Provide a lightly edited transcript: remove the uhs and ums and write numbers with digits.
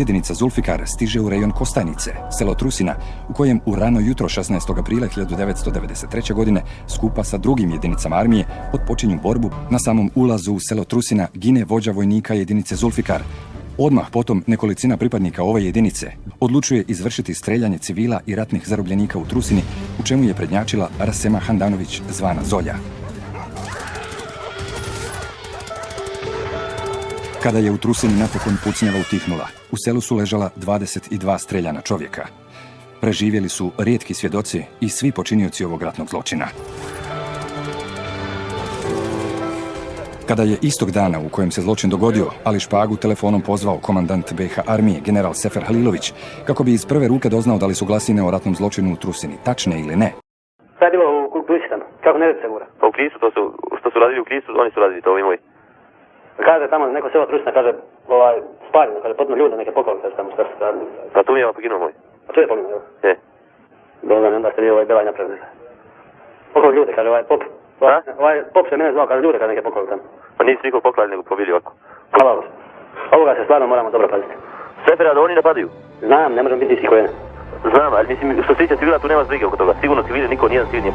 Jedinica Zulfikar stiže u rejon Kostajnice, selo Trusina, u kojem u rano jutro 16. aprila 1993. godine skupa sa drugim jedinicama armije otpočinju borbu. Na samom ulazu u selo Trusina gine vođa vojnika jedinice Zulfikar. Odmah potom nekolicina pripadnika ove jedinice odlučuje izvršiti streljanje civila i ratnih zarobljenika u Trusini, u čemu je prednjačila Rasema Handanović zvana Zolja. Kada je u Trusini napokon pucnjava utihnula, u selu su ležala 22 streljana čovjeka. Preživjeli su rijetki svjedoci i svi počinioci ovog ratnog zločina. Kada je istog dana u kojem se zločin dogodio, Ali Špagu telefonom pozvao komandant BiH armije, general Sefer Halilović, kako bi iz prve ruke doznao da li su glasine o ratnom zločinu u Trusini tačne ili ne. Šta je bilo u Klisu tamo? Kako ne vidite gura? Pa u Klisu, što su radili u Klisu, oni su radili to, ovi moji. Kaže tamo neko selo Trusina, kaže, spaljeno, kaže, potpuno ljude, neke pokolnice tamo, šta su radili. Pa tu mi je poginuo moj. A tu je poginuo, jel? Je. Dobro, onda ste vi belaj napravili. Pokolni ljude, kaže, pop se mene zvao, kaže, ljude, kaže, neke pokolni tamo. Pa nisu nikog poklali, nego pobili ovako. Hvala vas. Ovoga se stvarno moramo dobro paziti. Sefera, da oni napadaju? Znam, ne možemo biti isti kojene. Znam, ali mislim, što se tiče civila, tu nema brige oko toga. Sigurno civili, nijedan civil nije